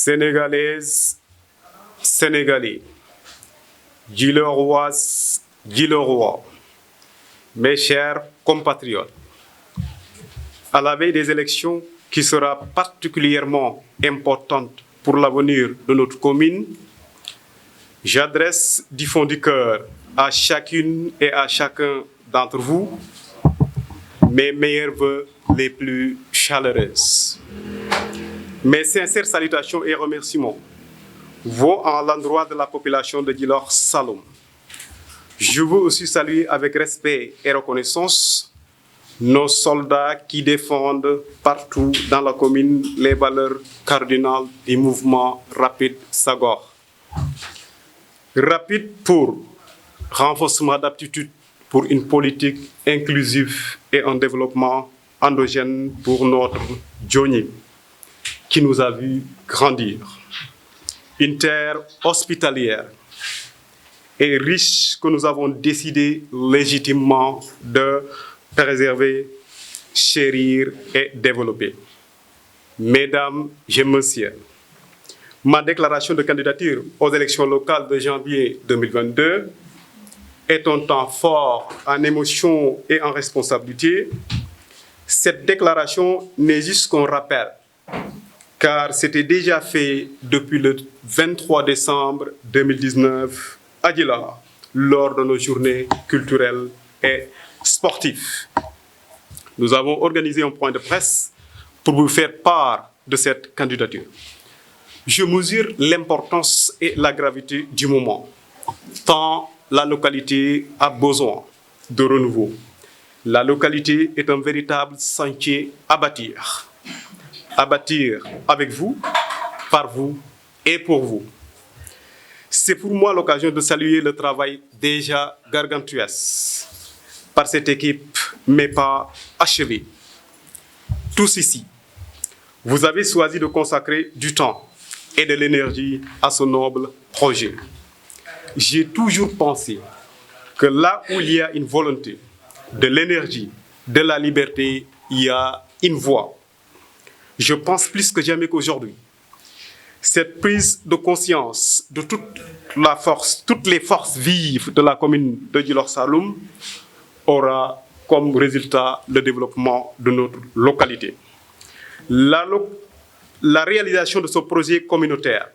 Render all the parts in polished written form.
Sénégalaises, Sénégalais, Djileroises, Djilerois, mes chers compatriotes, à la veille des élections qui sera particulièrement importante pour l'avenir de notre commune, j'adresse du fond du cœur à chacune et à chacun d'entre vous mes meilleurs vœux les plus chaleureux. Mes sincères salutations et remerciements vont à l'endroit de la population de Djilor Saloum. Je veux aussi saluer avec respect et reconnaissance nos soldats qui défendent partout dans la commune les valeurs cardinales du mouvement Rapide Sagor. Rapide pour renforcement d'aptitudes pour une politique inclusive et un développement endogène pour notre Djoni, qui nous a vu grandir. Une terre hospitalière et riche que nous avons décidé légitimement de préserver, chérir et développer. Mesdames et messieurs, ma déclaration de candidature aux élections locales de janvier 2022 est un temps fort en émotion et en responsabilité. Cette déclaration n'est juste qu'un rappel, car c'était déjà fait depuis le 23 décembre 2019 à Djilor, lors de nos journées culturelles et sportives. Nous avons organisé un point de presse pour vous faire part de cette candidature. Je mesure l'importance et la gravité du moment, tant la localité a besoin de renouveau. La localité est un véritable sentier à bâtir avec vous, par vous et pour vous. C'est pour moi l'occasion de saluer le travail déjà gargantuesque par cette équipe, mais pas achevé. Tous ici, vous avez choisi de consacrer du temps et de l'énergie à ce noble projet. J'ai toujours pensé que là où il y a une volonté, de l'énergie, de la liberté, il y a une voie. Je pense plus que jamais qu'aujourd'hui, cette prise de conscience de toutes les forces vives de la commune de Djilor Saloum aura comme résultat le développement de notre localité. La réalisation de ce projet communautaire,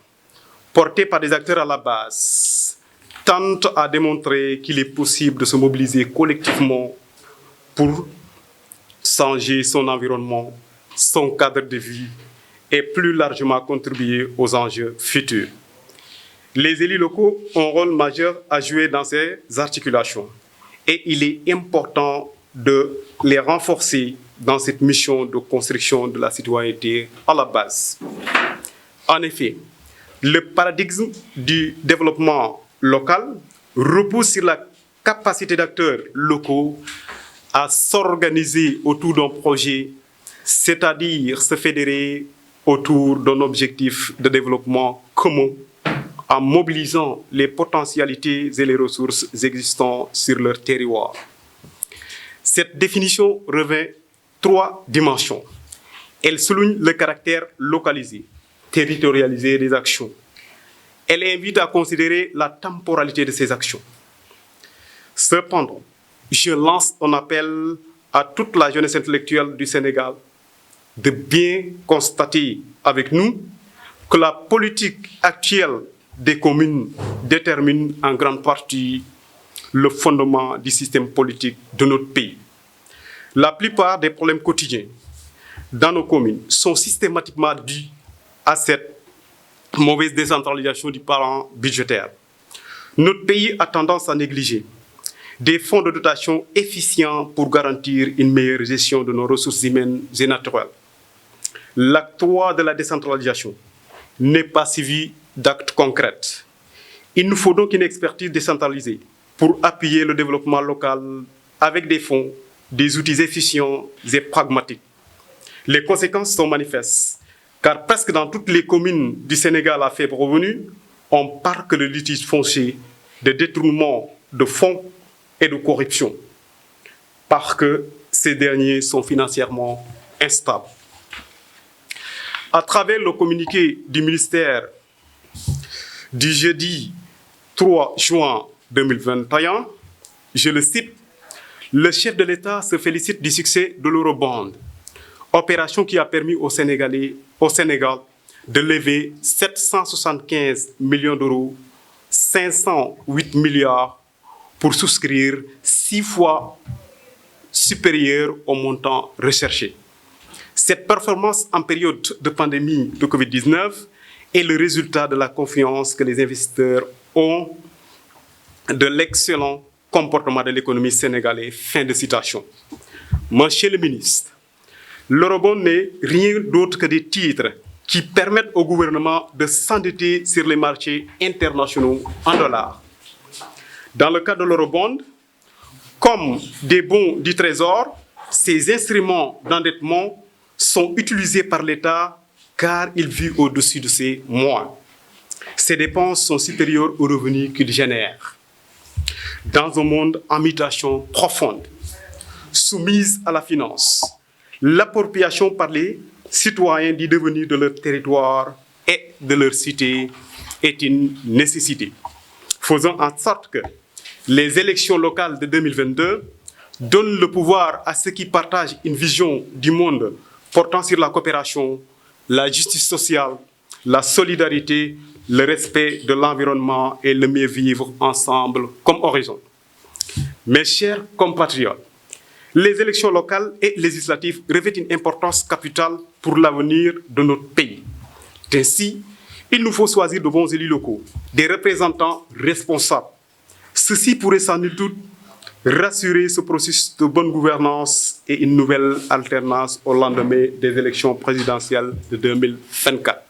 porté par des acteurs à la base, tente à démontrer qu'il est possible de se mobiliser collectivement pour changer son environnement, son cadre de vie et plus largement contribuer aux enjeux futurs. Les élus locaux ont un rôle majeur à jouer dans ces articulations et il est important de les renforcer dans cette mission de construction de la citoyenneté à la base. En effet, le paradigme du développement local repose sur la capacité d'acteurs locaux à s'organiser autour d'un projet, c'est-à-dire se fédérer autour d'un objectif de développement commun en mobilisant les potentialités et les ressources existantes sur leur territoire. Cette définition revêt 3 dimensions. Elle souligne le caractère localisé, territorialisé des actions. Elle invite à considérer la temporalité de ces actions. Cependant, je lance un appel à toute la jeunesse intellectuelle du Sénégal de bien constater avec nous que la politique actuelle des communes détermine en grande partie le fondement du système politique de notre pays. La plupart des problèmes quotidiens dans nos communes sont systématiquement dus à cette mauvaise décentralisation du parent budgétaire. Notre pays a tendance à négliger des fonds de dotation efficients pour garantir une meilleure gestion de nos ressources humaines et naturelles. L'acte 3 de la décentralisation n'est pas suivi d'actes concrets. Il nous faut donc une expertise décentralisée pour appuyer le développement local avec des fonds, des outils efficients et pragmatiques. Les conséquences sont manifestes, car presque dans toutes les communes du Sénégal à faible revenu, on parle que de litiges fonciers, de détournement de fonds et de corruption, parce que ces derniers sont financièrement instables. À travers le communiqué du ministère du jeudi 3 juin 2021, je le cite, le chef de l'État se félicite du succès de l'eurobond, opération qui a permis au Sénégal de lever 775 millions d'euros, 508 milliards pour souscrire 6 fois supérieur au montant recherché. Cette performance en période de pandémie de Covid-19 est le résultat de la confiance que les investisseurs ont de l'excellent comportement de l'économie sénégalaise. Fin de citation. Monsieur le ministre, l'eurobond n'est rien d'autre que des titres qui permettent au gouvernement de s'endetter sur les marchés internationaux en dollars. Dans le cas de l'eurobond, comme des bons du Trésor, ces instruments d'endettement sont utilisés par l'État car il vit au-dessus de ses moyens. Ces dépenses sont supérieures aux revenus qu'il génère. Dans un monde en mutation profonde, soumise à la finance, l'appropriation par les citoyens du devenu de leur territoire et de leur cité est une nécessité. Faisons en sorte que les élections locales de 2022 donnent le pouvoir à ceux qui partagent une vision du monde portant sur la coopération, la justice sociale, la solidarité, le respect de l'environnement et le mieux vivre ensemble comme horizon. Mes chers compatriotes, les élections locales et législatives revêtent une importance capitale pour l'avenir de notre pays. Ainsi, il nous faut choisir de bons élus locaux, des représentants responsables. Ceci pourrait sans nul doute rassurer ce processus de bonne gouvernance et une nouvelle alternance au lendemain des élections présidentielles de 2024.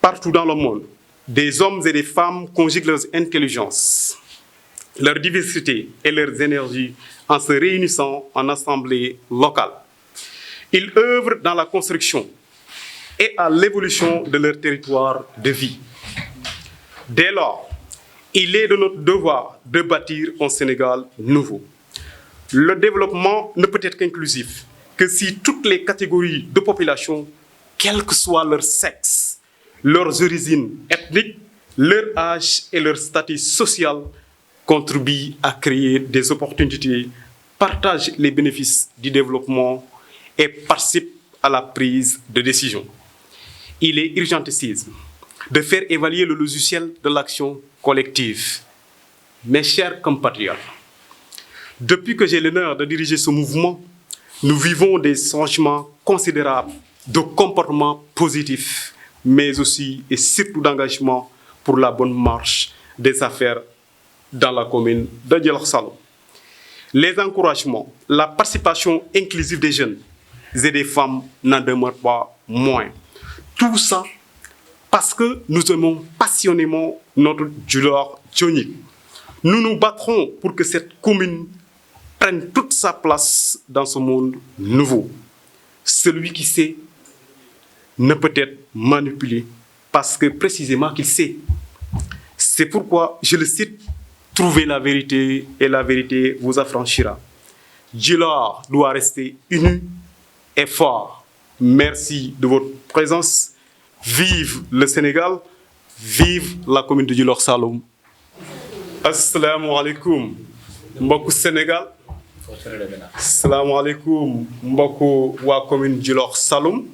Partout dans le monde, des hommes et des femmes conjuguent leurs intelligences, leur diversité et leurs énergies en se réunissant en assemblée locale. Ils œuvrent dans la construction et à l'évolution de leur territoire de vie. Dès lors, il est de notre devoir de bâtir un Sénégal nouveau. Le développement ne peut être inclusif que si toutes les catégories de population, quel que soit leur sexe, leurs origines ethniques, leur âge et leur statut social, contribuent à créer des opportunités, partagent les bénéfices du développement et participent à la prise de décision. Il est urgentissime de faire évaluer le logiciel de l'action collective. Mes chers compatriotes, depuis que j'ai l'honneur de diriger ce mouvement, nous vivons des changements considérables de comportements positifs, mais aussi et surtout d'engagement pour la bonne marche des affaires dans la commune de Djilor Saloum. Les encouragements, la participation inclusive des jeunes et des femmes n'en demeurent pas moins. Tout ça parce que nous aimons passionnément notre Djilor Djoni. Nous nous battrons pour que cette commune prenne toute sa place dans ce monde nouveau. Celui qui sait ne peut être manipulé parce que précisément qu'il sait. C'est pourquoi je le cite, trouvez la vérité et la vérité vous affranchira. Djilor doit rester uni et fort. Merci de votre présence. Vive le Sénégal, vive la commune de Djilor Saloum. Assalamu alaikum, mbokku Sénégal. Assalamu alaikum, mbokku wa commune Djilor Saloum.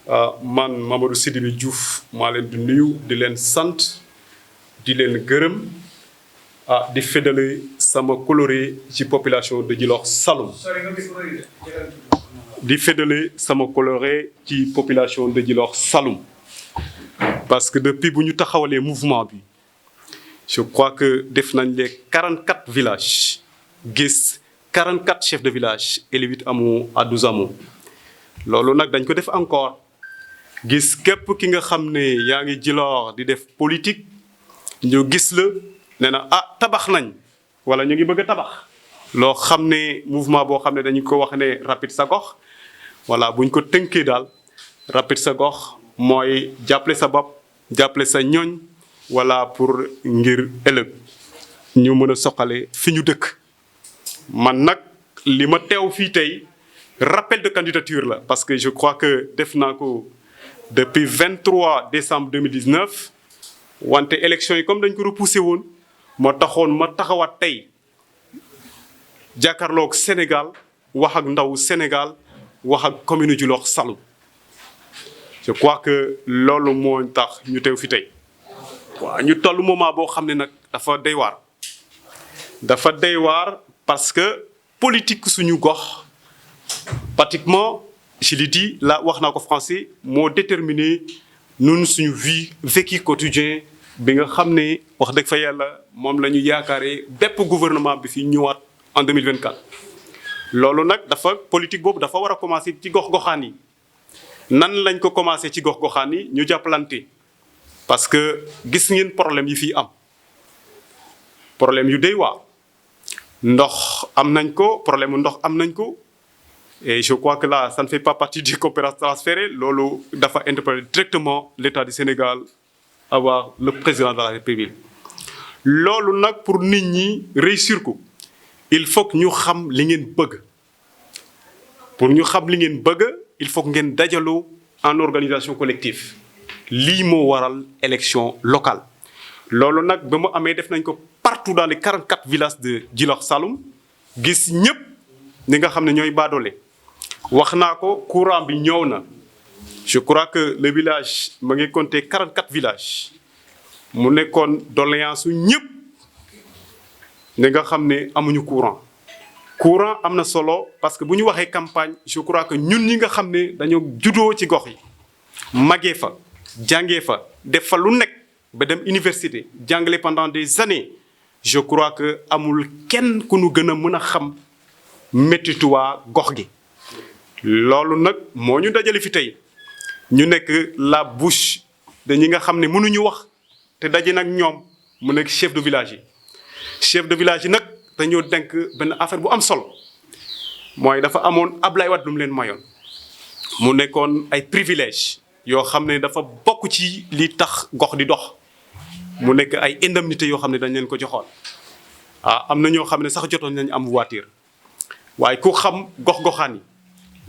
Man Mamadou Sidibé Diouf maa leen di nuyu di leen sant di leen gërëm di fédélé sama coloré ci population de Djilor Saloum. Di fédélé sama coloré ci population de Djilor Saloum. Parce que depuis bu ñu taxawalee mouvement bi, je crois que def nañ les 44 villages, gis 44 chefs de village et les 8 hameaux à 12 hameaux. Loolu nag dañ ko def encore. Gis képp ki nga xam ne yaa ngi Djilor di def politique ñu gis la ne na tabax nañ wala ñu ngi bëgg a tabax loo xam ne mouvement boo xam ne dañu ko wax ne rapide sa gox voilà buñ ko tënkee daal rapide sa gox mooy jàppale sa bopp jàppale sa ñooñ wala pour ngir ëllëg ñu mën a soqale fi ñu dëkk. Man nag li ma teew fii tey rappel de candidature là parce que je crois que def naa ko depuis 23 décembre 2019 wante élection yi comme dañ ko repoussé woon moo taxoon ma taxawaat tey jàkkaarloog Sénégal wax ak ndaw Sénégal wax ak commune Djilor Saloum je crois que loolu moo tax ñu teew fi tey waaw ñu toll moment boo xam ne nag dafa doy waar parce que politique suñu gox pratiquement je l'ai dit là wax naa ko français moo déterminé ñun suñu vécu quotidien bi nga xam ne wax dëgg fa yàlla moom la ñu yaakaaree bépp gouvernement bi fi ñëwaat en 2024. loolu nag dafa politique boobu dafa war a commencer ci gox-goxaan yi nan lañ ko commencer ci gox-goxaan yi ñu jàppalante parce que gis ngeen problème yi fii am problème yu doy waar ndox am nañ ko problème mu ndox am nañ ko. Et je crois que là, ça ne fait pas partie des coopérations transférées. Lolo dafa interpeller directement l'État du Sénégal avoir le président de la République. Lolo nak pour nit ñi réussir ko il faut que ñu xam li ngeen bëgg. Pour ñu xam li ngeen bëgg, il faut que ngeen dajaloo en organisation collective. Lii moo waral élection locale. Lolo nak ba mu amee def nañ ko partout dans les 44 villages de Djilor Saloum gis ñëpp ñi nga xam ne ñooy baadoole. wax naa ko courant bi ñëw na je crois que le village ma ngi compter 44 villages mu nekkoon doléance su ñëpp ñi nga xam ne amuñu courant. courant am na solo parce que bu ñu waxee campagne je crois que ñun ñi nga xam ne dañoo juddoo ci gox yi màggee fa jàngee fa def fa lu nekk ba dem université jàngale pendant des années je crois que amul kenn ku nu gën a mën a xam méttitu waa gox gi. loolu nag moo ñu dajale fi tey ñu nekk la bouche de ñi nga xam ne mënuñu wax te daje nag ñoom mu nekk chef de village yi. chef de village yi nag dañoo denk benn affaire bu am solo mooy dafa amoon Ablaye Wade lu mu leen mayoon mu nekkoon ay privilèges yoo xam ne dafa bokk ci li tax gox di dox mu nekk ay indemnités yoo xam ne dañ leen ko joxoon. am na ñoo xam ne sax jotoon nañ am voiture waaye ku xam gox-goxaan yi.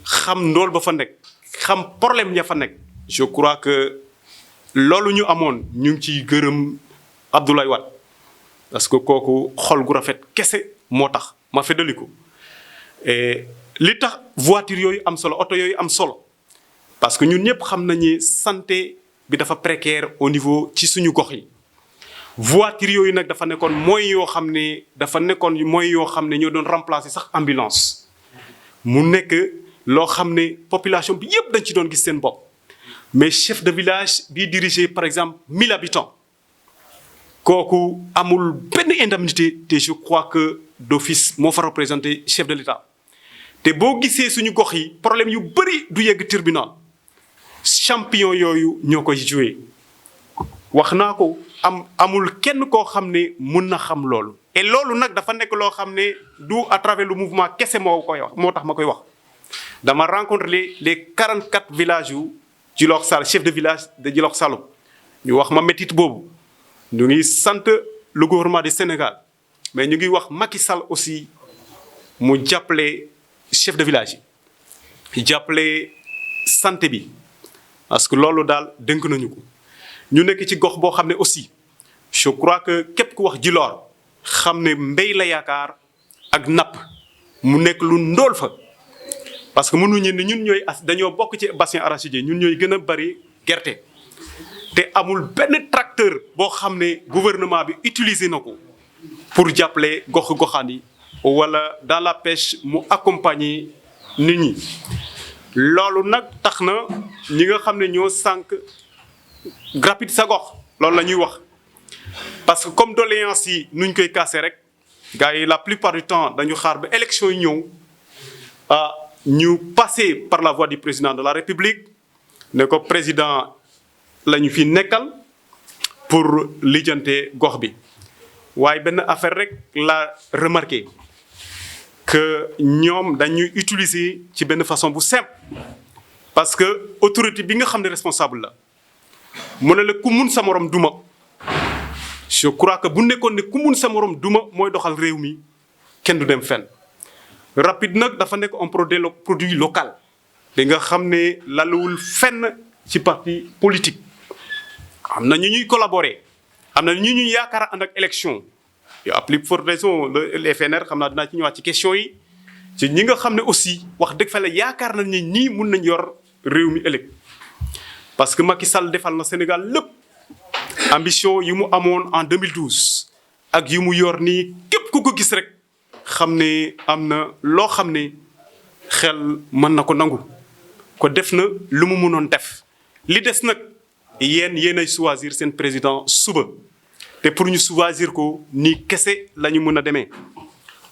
xam ndool ba fa nekk xam problème ya fa nekk je crois que loolu ñu amoon ñu ngi ciy gërëm Abdoulaye Wade parce que kooku xol gu rafet kese moo tax ma feddali ko et li tax voiture yooyu am solo oto yooyu am solo parce que ñun ñëpp xam nañu santé bi dafa précaire au niveau ci suñu gox yi voiture yooyu nag dafa nekkoon mooy yoo xam ne ñoo doon remplacer sax ambulance mu nekk loo xam ne population bi yëpp dañ ci doon gis seen bopp mais chef de village bi dirigé par exemple 1000 habitants kooku amul benn indemnité te je crois que d'office moo fa représenté chef de l'État te boo gisee suñu gox yi problème yu bëri du yegg tribunal champion yooyu ñoo koy joué wax naa ko amul kenn koo xam ne mun na xam loolu et loolu nag dafa nekk loo xam ne du à travers le mouvement kese moo koy wax moo tax ma koy wax dama rencontré les 44 villages yu Djilor Saloum chef de village de Djilor Saloum ñu wax ma métit boobu ñu ngi sant le gouvernement du Sénégal mais ñu ngi wax Macky Sall aussi mu jàppale chef de village yi jàppale santé bi parce que loolu daal dénk nañu ko ñu nekk ci gox boo xam ne aussi je crois que képp ku wax Djilor xam ne mbéy la yaakaar ak napp mu nekk lu ndóol fa parce que mënuñu ne ñun dañoo bokk ci bassin arachidier ñun ñooy gën a bari gerte te amul benn tracteur boo xam ne gouvernement bi utiliser na ko pour jàppale gox-goxaan yi wala dans la pêche mu accompagner nit ñi. loolu nag tax na ñi nga xam ne ñoo sànq rapide sa gox loolu la ñuy wax parce que comme doléance yi nuñ koy casser rek gars yi la plupart du temps dañu xaar ba élection yi ñëw ñu passer par la voie du président de la République ne ko président la ñu fi nekkal pour lijjante gox bi waaye benn affaire rek la remarqué que ñoom dañuy utiliser ci benn façon bu simple parce que autorité bi nga xam ne responsable la mu ne la ku mun sa morom duma je crois que bu nekkoon ne ku mun sa morom duma mooy doxal réew mi kenn du dem fenn Rapide nag dafa nekk un produit local bi nga xam ne laluwul fenn ci parti politique am na ñu ñuy collaborer am na ñu ñuy yaakaar ànd ak élection et à plus forte raison le FNR xam naa dinaa ci ñëwaat ci question yi ci ñi nga xam ne aussi wax dëgg fa la yaakaar nañ ni ñii mun nañ yor réew mi ëllëg parce que Macky Sall defal na Sénégal lépp ambition yi mu amoon en 2012 ak yi mu yor nii képp ku ko gis rek xam ne am na loo xam ne xel mën na ko nangu ko def na lu mu mënoon def li des nag yéenay choisir seen président suba te pour ñu choisir ko nii kese la ñu mën a demee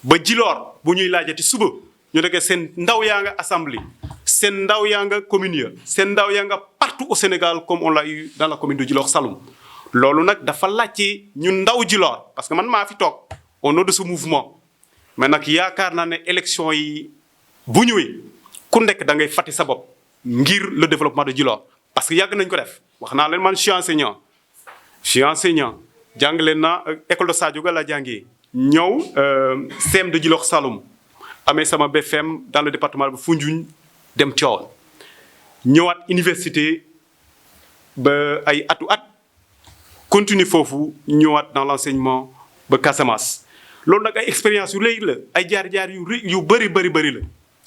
ba Djilor bu ñuy laajati suba ñu nekk seen ndaw yaa nga assemblée seen ndaw yaa nga commune ya seen ndaw yaa nga partout au Sénégal comme on l'a eu dans la commune de Djilor Saloum loolu nag dafa laajte ñun ndaw Djilor parce que man maa fi toog au nom de ce mouvement mais nag yaakaar naa ne élection yi bu ñëwee ku nekk da ngay fàtte sa bopp ngir le développement de Djilor parce que yàgg nañ ko def wax naa leen man je suis enseignant jàngale naa école de Sadio Ga la jàngee ñëw CEM de Djilor Saloum amee sama BFM dans le département de Foundiougne dem Tivaouane ñëwaat université ba ay atu at continuer foofu ñëwaat dans l'enseignement ba Casamance loolu nag ay expérience yu léegi la ay jaar-jaar yu bëri la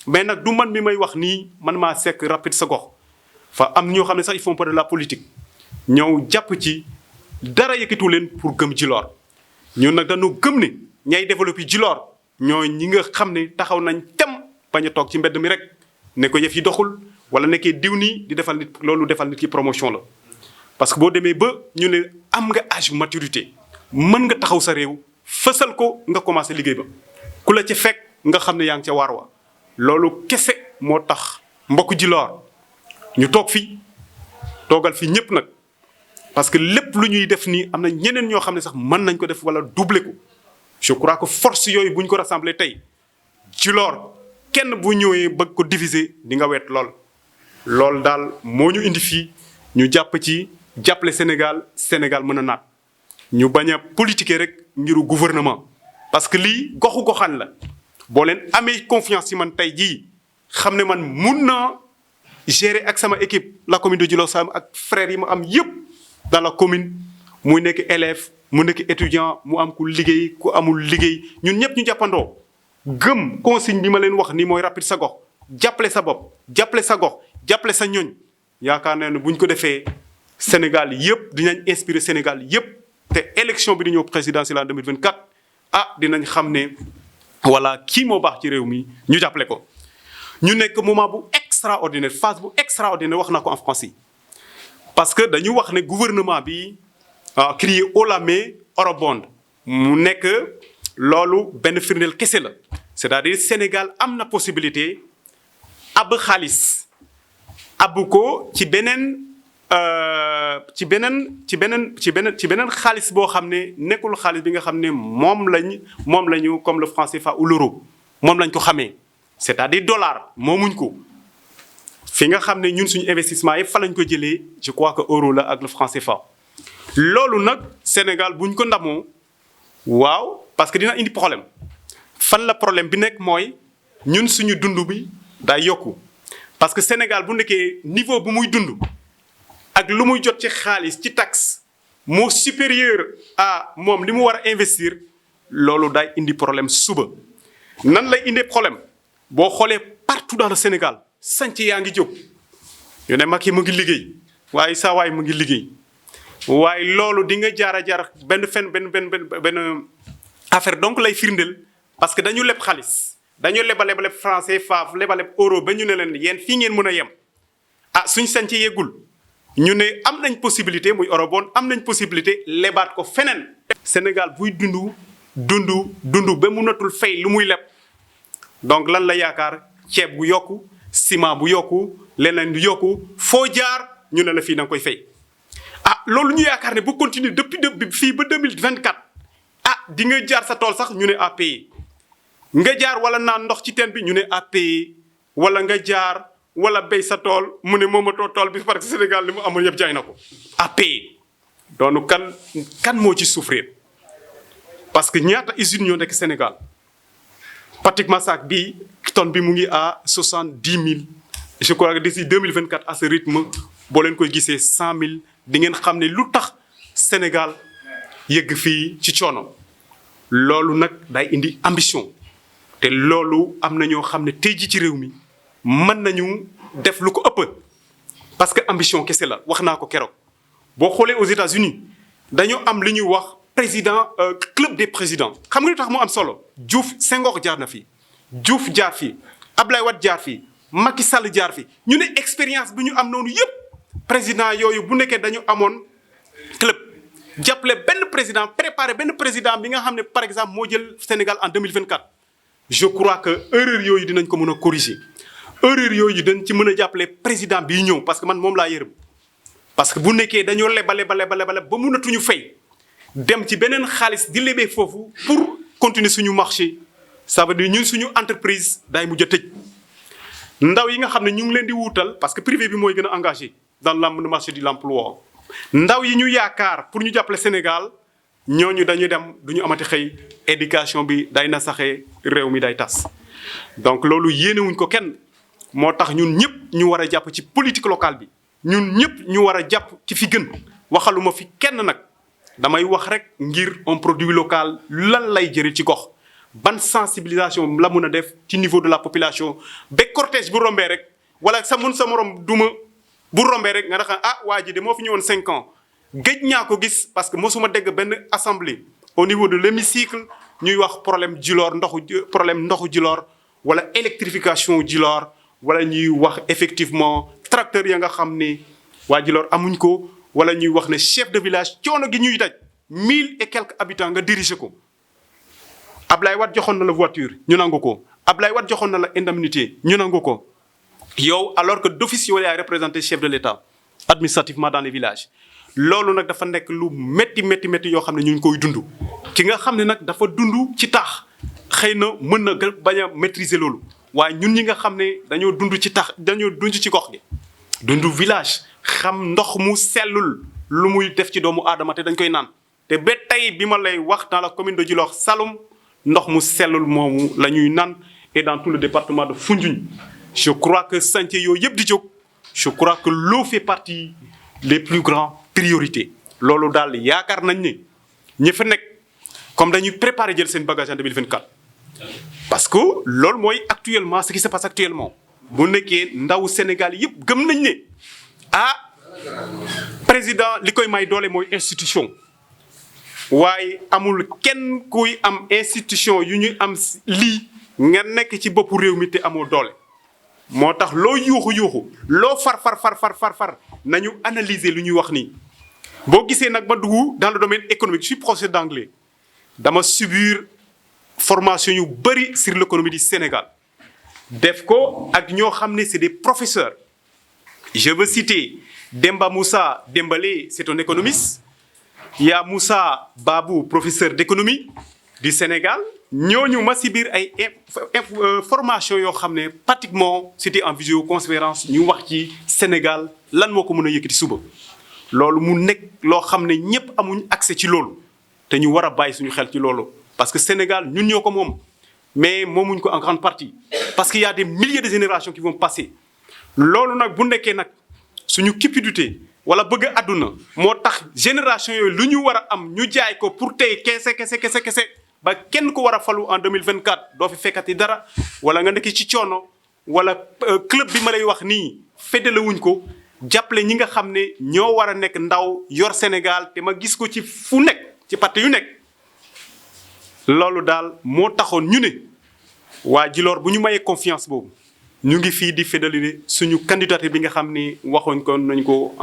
mais nag du man mi may wax nii man maa sekk Rapide sa gox fa am ñoo xam ne sax ils font pas de la politique ñëw jàpp ci dara yëkkatu leen pour gëm Djilor ñun nag dañu gëm ne ñay développé Djilor ñooy ñi nga xam ne taxaw nañ tem bañ a toog ci mbedd mi rek ne ko yëf yi doxul wala nekkee diw nii di defal nit loolu defal nit ki promotion la. parce que boo demee ba ñu ne am nga âge maturité mën nga taxaw sa réew fësal ko nga commencé liggéey ba ku la ca fekk nga xam ne yaa ngi ca waar wa loolu kese moo tax mbokku Djilor ñu toog fii toogal fii ñëpp nag. parce que lépp lu ñuy def nii am na ñeneen ñoo xam ne sax mën nañ ko def wala doubler ko je crois que force yooyu bu ñu ko rassembler tey Djilor kenn bu ñëwee bëgg ko diviser di nga wet lool daal moo ñu indi fii ñu jàpp ci jàppale Sénégal mën a naat ñu bañ a politiquer rek ngiru gouvernement. parce que lii goxu goxaan la boo leen amee confiance ci man tey jii xam ne man mun naa gérer ak sama équipe la commune de Djilor Saloum ak frères yi ma am yëpp. dans la commune muy nekk élève mu nekk étudiant mu am ku liggéey ku amul liggéey ñun ñëpp ñu jàppandoo gëm consigne bi ma leen wax ni mooy Rapide sa gox jàppale sa bopp jàppale sa gox jàppale sa ñoñ yaakaar naa ne bu ñu ko defee Sénégal yëpp dinañ inspirer Sénégal yëpp te élection bi di ñëw présidentielle en 2024 dinañ xam ne voilà kii moo baax ci réew mi ñu jàppale ko. ñu nekk moment bu extraordinaire phase bu extraordinaire wax na ko en français. parce que dañu wax ne gouvernement bi crié haut la main eurobond mu nekk loolu benn firndeel kese la c'est-à-dire Sénégal am na possibilité ab xaalis abu ko ci beneen xaalis boo xam ne nekkul xaalis bi nga xam ne moom lañu comme le franc CFA ou l'euro moom lañ ko xamee c'est-à-dire dollar moomuñ ko. fi nga xam ne ñun suñu investissement yëpp fa lañ ko jëlee je crois que euro la ak le franc CFA loolu nag Sénégal buñ ko ndamoo waaw parce que dina indi problème fan la problème bi nekk mooy ñun suñu dund bi day yokku parce que Sénégal bu nekkee niveau bu muy dund ak lu muy jot ci xaalis ci taxe moo supérieur à moom li mu war a investir loolu day indi problème suba nan lay indi problème boo xoolee partout dans le Sénégal. sanc yaa ngi jóg ñu ne Macky mu ngi liggéey waaye saa waay mu ngi liggéey waaye loolu di nga jaar benn affaire donc lay firndeel parce que dañu leb xaalis dañu lebaleb français faaf lebaleb euro ba ñu ne leen yéen fii ngeen mën a yem suñ sanc yeggul ñu ne am nañ possibilité muy eurobond am nañ possibilité lebaat ko feneen. Sénégal buy dund ba mënatul fay lu muy leb donc lan la yaakaar ceeb bu yokku. ciment bu yokku leneen du yokku foo jaar ñu ne la fii da nga koy fay loolu ñu yaakaar ne bu continuer depuis fii ba 2024 di nga jaar sa tool sax ñu ne à payer nga jaar wala naan ndox ci teen bi ñu ne à payer wala nga jaar wala béy sa tool mu ne moomatoo tool bi parce que Sénégal li mu amoon yëpp jaay na ko à payer donc kan moo ci souffrir parce que ñaata usines ñoo nekk Sénégal pratiquement saak bii tonne bi mu ngi à 70 000 je crois que d'ici 2024 à ce rythme boo leen koy gisee 100 000 di ngeen xam ne lu tax Sénégal yëgg fii ci coono loolu nag day indi ambition te loolu am na ñoo xam ne tey ji ci réew mi mën nañu def lu ko ëpp parce que ambition kese la wax naa ko keroog boo xoolee aux États-Unis dañoo am li ñuy wax président club des présidents xam nga lu tax mu am solo Diouf Senghor jaar na fi Diouf jaar fi Ablaye Wade jaar fi Macky Sall jaar fi ñu ne expérience bi ñu am noonu yëpp président yooyu bu nekkee dañu amoon club jàppale benn président préparé benn président bi nga xam ne par exemple moo jël Sénégal en 2024 je crois que erreur yooyu dinañ ko mën a corriger erreur yooyu dañ ci mën a jàppale président bii ñëw parce que man moom laa yërëm parce que bu nekkee dañoo lebale ba mënatuñu fay dem ci beneen xaalis di lebee foofu pour continuer suñu marché ça veut dire ñun suñu entreprise day mujj a tëj ndaw yi nga xam ne ñu ngi leen di wuutal parce que privé bi mooy gën a engagé dans le marché de l'emploi ndaw yi ñu yaakaar pour ñu jàppale Sénégal ñooñu dañuy dem du ñu amati xëy éducation bi day na saxee réew mi day tas donc loolu yéenewuñ ko kenn moo tax ñun ñëpp ñu war a jàpp ci politique locale bi ñun ñëpp ñu war a jàpp ci fi gën waxaluma fi kenn nag damay wax rek ngir un produit local lan lay jëriñ ci gox ban sensibilisation la mun a def ci niveau de la population ba cortège bu rombee rek wala sa morom duma bu rombee rek nga xam waa ji de moo fi ñëwoon 5 ans géej ñaa ko gis parce que mosuma dégg benn assemblée au niveau de l'hémicycle ñuy wax problème ndoxu Djilor wala électrification Djilor wala ñuy wax effectivement tracteur ya nga xam ne waa Djilor amuñ ko wala ñuy wax ne chef de village coono gi ñuy daj 1000 et quelques habitants nga diriger ko Ablaye Wade joxoon na la voiture ñu nangu ko Ablaye Wade joxoon na la indemnité ñu nangu ko yow alors que d'office yow yaay représenté chef de l'État administrativement dans les villages loolu nag dafa nekk lu métti yoo xam ne ñu ngi koy dund ki nga xam ne nag dafa dund ci taax xëy na mën na bañ a maîtriser loolu waaye ñun ñi nga xam ne dañoo dund ci gox gi dund village xam ndox mu sellul lu muy def ci doomu aadama te dañ koy naan te ba tey bi ma lay wax dans la commune de Djilor Saloum ndox mu sellul moomu la ñuy naan et dans tout le département de Foundiougne je crois que chantier yooyu yëpp di jóg je crois que l'eau fait partie les plus grandes priorités loolu daal yaakaar nañ ne ñi fa nekk comme dañuy préparer jël seen bagage en 2024 parce que loolu mooy actuellement ce qui se passe actuellement bu nekkee ndaw Sénégal yëpp gëm nañ ne président li koy may doole mooy institution waaye amul kenn kuy am institution yu ñuy am lii nga nekk ci boppu réew mi te amoo doole moo tax loo yuuxu loo far nañu analyser lu ñuy wax nii boo gisee nag ma dugg dans le domaine économique je suis professeur d'anglais dama subir formation yu bëri sur l'économie du Sénégal def ko ak ñoo xam ne c'est des professeurs je veux citer Demba Moussa Dembélé c'est un économiste il y a Moussa Babou professeur d'économie du Sénégal ñooñu ma si biir ay formation yoo xam ne pratiquement c'était en visioconférence ñu wax ci Sénégal lan moo ko mën a yëkkati suba loolu mu nekk loo xam ne ñëpp amuñ accès ci loolu te ñu war a bàyyi suñu xel ci loolu parce que Sénégal ñun ñoo ko moom mais moomuñ ko en grande partie parce qu'il y a des milliers de générations qui vont passer loolu nag bu nekkee nag suñu cupidité wala bëgg àdduna moo tax génération yooyu lu ñu war a am ñu jaay ko pour tey kese ba kenn ko war a falu en 2024 doo fi fekkati dara wala nga nekk ci coono wala club bi ma lay wax nii fédélé wuñ ko jàppale ñi nga xam ne ñoo war a nekk ndaw yor Sénégal te ma gis ko ci fu nekk ci parti yu nekk loolu daal moo taxoon ñu ne waa Djilor bu ñu mayee confiance boobu ñu ngi fii di fédéliser suñu candidature bi nga xam ni waxoon ko nañ ko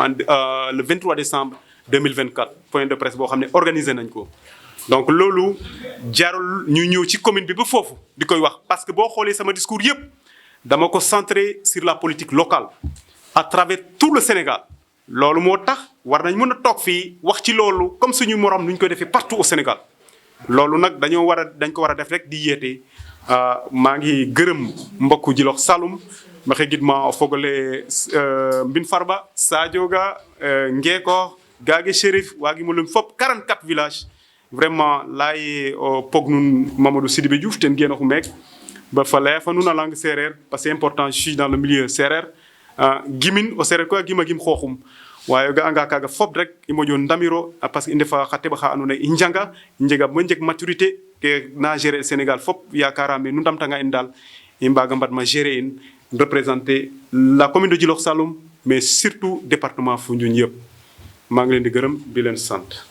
le 23 décembre 2024 point de presse boo xam ne organisé nañ ko donc loolu jarul ñu ñëw ci commune bi ba foofu di koy wax parce que boo xoolee sama discours yëpp dama ko centré sur la politique locale à travers tout le Sénégal loolu moo tax war nañ mën a toog fii wax ci loolu comme suñu morom nu ñu koy defee partout au Sénégal loolu nag dañ ko war a def rek di yeete maa ngi gërëm mbokku Djilor Saloum maxey gidma o fogole Mbin Farba Sadioga Ngekor Gaage Chérif waagimo lum fop 44 villages vraiment laye o pog nun Mamadou Sidibé Diouf ten genoxu meek ba fallait fa nous la langue sérère parce que c'est important je suis dans le milieu sérère gimin o sérère ko gima gim xoxum waye ga anga kaga fop rek imo jo ndamiro parce que inde fa xate ba xa andona injanga njega mo njek maturité ke na gérer Sénégal fop yakarame nu ndamtanga en dal i mbaga mbat ma gérer in représenter la commune de Djilokh Saloum mais surtout département Foundiougne yëpp maa ngi leen di gërëm di leen sant